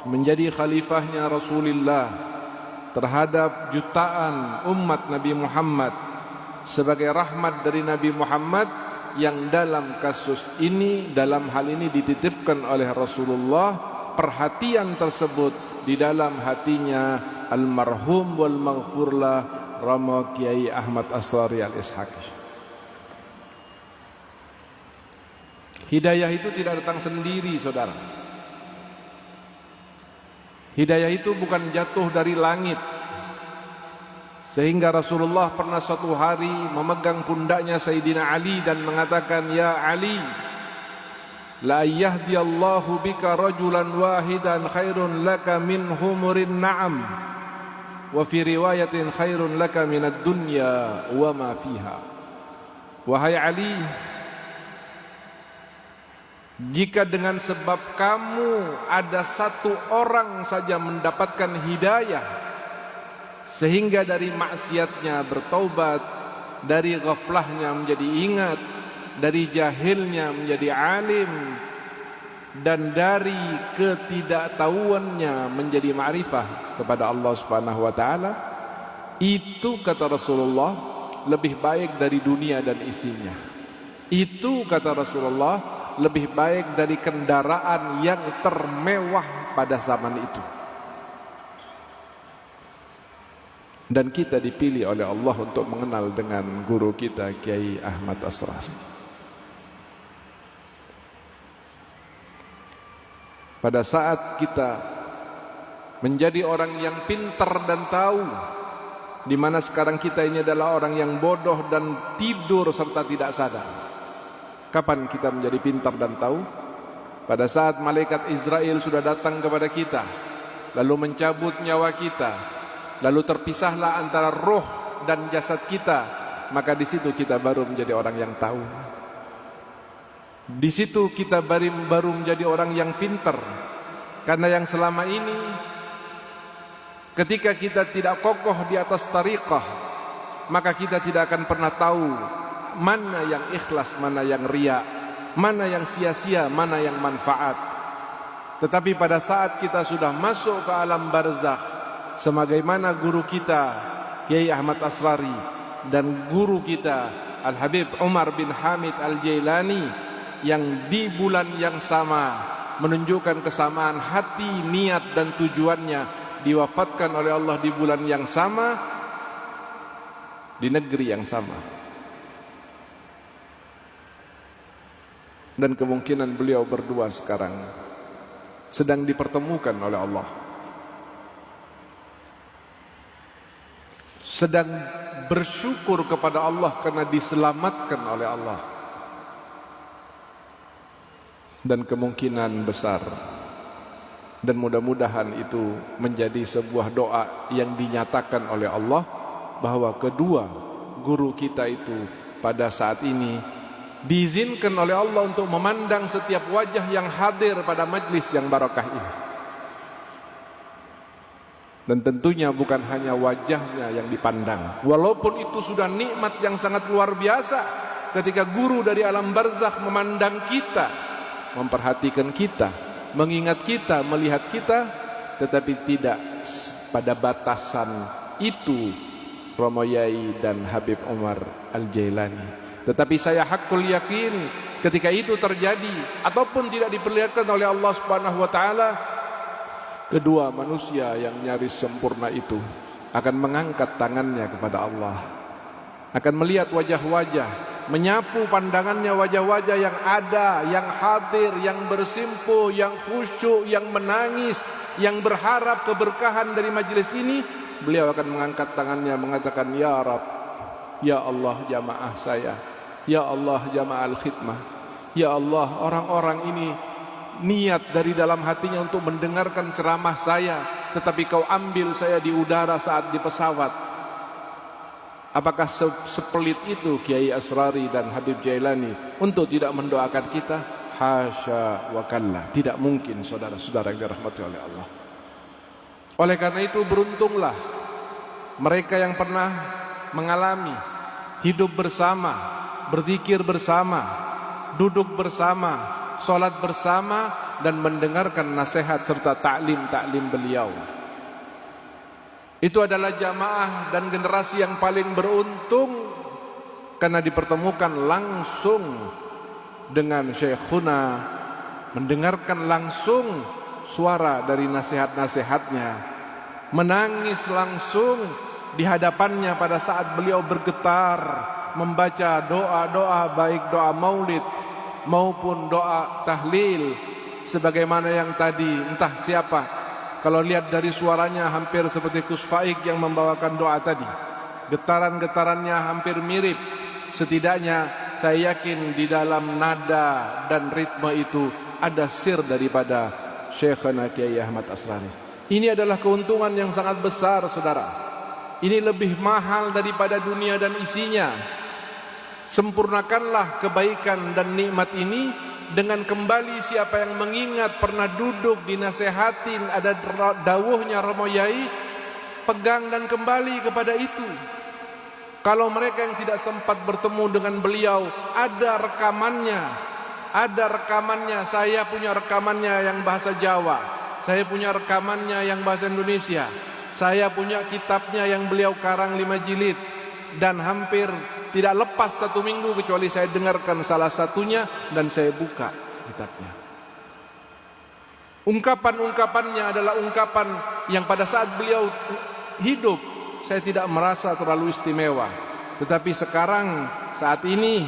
menjadi khalifahnya Rasulullah terhadap jutaan umat Nabi Muhammad sebagai rahmat dari Nabi Muhammad, yang dalam kasus ini, dalam hal ini dititipkan oleh Rasulullah perhatian tersebut di dalam hatinya almarhum wal maghfurlah Rama Kiai Ahmad Asrari Al-Ishaqi. Hidayah itu tidak datang sendiri, saudara. Hidayah itu bukan jatuh dari langit. Sehingga Rasulullah pernah suatu hari memegang pundaknya Sayyidina Ali dan mengatakan, "Ya Ali, la yahdiyallahu bika rajulan wahidan khairun laka min humurin na'am, wa fi riwayatin khairun laka minad dunya wa ma fiha." Wahai Ali, jika dengan sebab kamu ada satu orang saja mendapatkan hidayah, sehingga dari maksiatnya bertaubat, dari ghaflahnya menjadi ingat, dari jahilnya menjadi alim, dan dari ketidaktahuannya menjadi ma'rifah kepada Allah Subhanahu wa taala, itu kata Rasulullah lebih baik dari dunia dan isinya. Itu kata Rasulullah lebih baik dari kendaraan yang termewah pada zaman itu. Dan kita dipilih oleh Allah untuk mengenal dengan guru kita Kiai Ahmad Asrari. Pada saat kita menjadi orang yang pintar dan tahu, di mana sekarang kita ini adalah orang yang bodoh dan tidur serta tidak sadar. Kapan kita menjadi pintar dan tahu? Pada saat malaikat Israel sudah datang kepada kita, lalu mencabut nyawa kita, lalu terpisahlah antara roh dan jasad kita, maka di situ kita baru menjadi orang yang tahu. Di situ kita baru menjadi orang yang pintar. Karena yang selama ini, ketika kita tidak kokoh di atas tariqah, maka kita tidak akan pernah tahu mana yang ikhlas, mana yang riya, mana yang sia-sia, mana yang manfaat. Tetapi pada saat kita sudah masuk ke alam barzakh, sebagaimana guru kita Kiai Ahmad Asrari dan guru kita Al-Habib Umar bin Hamid Al-Jailani, yang di bulan yang sama menunjukkan kesamaan hati, niat dan tujuannya, diwafatkan oleh Allah di bulan yang sama, di negeri yang sama. Dan kemungkinan beliau berdua sekarang sedang dipertemukan oleh Allah, sedang bersyukur kepada Allah karena diselamatkan oleh Allah. Dan kemungkinan besar, dan mudah-mudahan itu menjadi sebuah doa yang dinyatakan oleh Allah, bahwa kedua guru kita itu pada saat ini diizinkan oleh Allah untuk memandang setiap wajah yang hadir pada majlis yang barakah ini. Dan tentunya bukan hanya wajahnya yang dipandang, walaupun itu sudah nikmat yang sangat luar biasa ketika guru dari alam barzakh memandang kita, memperhatikan kita, mengingat kita, melihat kita, tetapi tidak pada batasan itu Romo Yai dan Habib Umar Al-Jailani. Tetapi saya hakul yakin ketika itu terjadi ataupun tidak diperlihatkan oleh Allah Subhanahu wa taala, kedua manusia yang nyaris sempurna itu akan mengangkat tangannya kepada Allah, akan melihat wajah-wajah, menyapu pandangannya wajah-wajah yang ada, yang hadir, yang bersimpuh, yang khusyuk, yang menangis, yang berharap keberkahan dari majelis ini. Beliau akan mengangkat tangannya mengatakan, "Ya Rabb, ya Allah jamaah saya, ya Allah jamaah al-khidmah, ya Allah orang-orang ini niat dari dalam hatinya untuk mendengarkan ceramah saya, tetapi kau ambil saya di udara saat di pesawat." Apakah sepelit itu Kiai Asrari dan Habib Jailani untuk tidak mendoakan kita? Hasya wa kalla, tidak mungkin, saudara-saudara yang dirahmati oleh Allah. Oleh karena itu beruntunglah mereka yang pernah mengalami hidup bersama, berzikir bersama, duduk bersama, sholat bersama, dan mendengarkan nasihat serta taklim beliau. Itu adalah jamaah dan generasi yang paling beruntung karena dipertemukan langsung dengan Syekhuna, mendengarkan langsung suara dari nasihat-nasihatnya, menangis langsung di hadapannya pada saat beliau bergetar membaca doa-doa, baik doa maulid maupun doa tahlil, sebagaimana yang tadi entah siapa, kalau lihat dari suaranya hampir seperti Gus Faik yang membawakan doa tadi, getaran-getarannya hampir mirip. Setidaknya saya yakin di dalam nada dan ritme itu ada sir daripada Syekhana Kiai Ahmad Asrari. Ini adalah keuntungan yang sangat besar, saudara. Ini lebih mahal daripada dunia dan isinya. Sempurnakanlah kebaikan dan nikmat ini dengan kembali siapa yang mengingat pernah duduk dinasehatin, ada dawuhnya Romo Yai, pegang dan kembali kepada itu. Kalau mereka yang tidak sempat bertemu dengan beliau, ada rekamannya, saya punya rekamannya yang bahasa Jawa, saya punya rekamannya yang bahasa Indonesia, saya punya kitabnya yang beliau karang 5 jilid, dan hampir tidak lepas 1 minggu kecuali saya dengarkan salah satunya dan saya buka kitabnya. Ungkapan-ungkapannya adalah ungkapan yang pada saat beliau hidup saya tidak merasa terlalu istimewa. Tetapi sekarang, saat ini,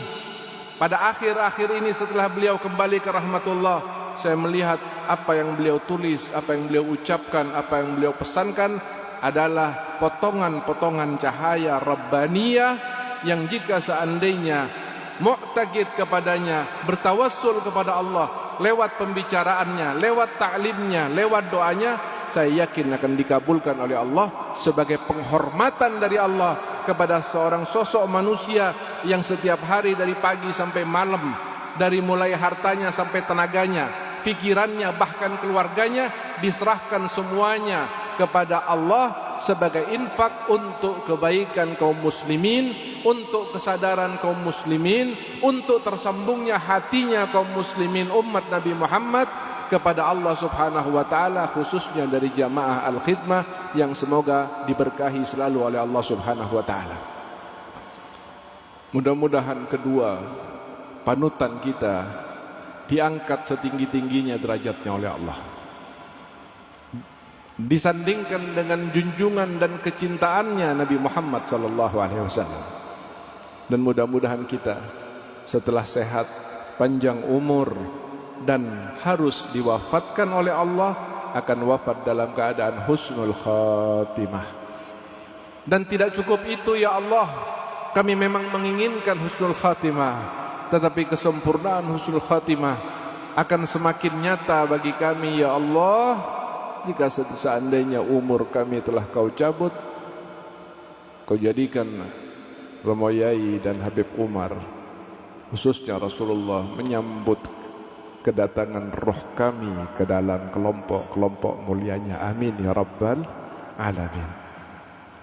pada akhir-akhir ini setelah beliau kembali ke rahmatullah, saya melihat apa yang beliau tulis, apa yang beliau ucapkan, apa yang beliau pesankan adalah potongan-potongan cahaya Rabbaniyah yang jika seandainya mu'taqid kepadanya, bertawassul kepada Allah lewat pembicaraannya, lewat ta'limnya, lewat doanya, saya yakin akan dikabulkan oleh Allah sebagai penghormatan dari Allah kepada seorang sosok manusia yang setiap hari dari pagi sampai malam, dari mulai hartanya sampai tenaganya, pikirannya bahkan keluarganya diserahkan semuanya kepada Allah sebagai infak untuk kebaikan kaum muslimin, untuk kesadaran kaum muslimin, untuk tersambungnya hatinya kaum muslimin umat Nabi Muhammad kepada Allah Subhanahu wa taala, khususnya dari jamaah Al-Khidmah yang semoga diberkahi selalu oleh Allah Subhanahu wa taala. Mudah-mudahan kedua panutan kita diangkat setinggi-tingginya derajatnya oleh Allah, disandingkan dengan junjungan dan kecintaannya Nabi Muhammad SAW. Dan mudah-mudahan kita setelah sehat, panjang umur, dan harus diwafatkan oleh Allah, akan wafat dalam keadaan husnul khatimah. Dan tidak cukup itu ya Allah, kami memang menginginkan husnul khatimah, tetapi kesempurnaan husnul khatimah akan semakin nyata bagi kami ya Allah jika seandainya umur kami telah kau cabut, kau jadikan Romo Yai dan Habib Umar, khususnya Rasulullah, menyambut kedatangan roh kami ke dalam kelompok-kelompok mulianya. Amin ya Rabbal Alamin.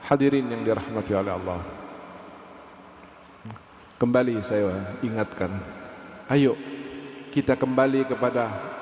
Hadirin yang dirahmati oleh Allah, kembali saya ingatkan, ayo kita kembali kepada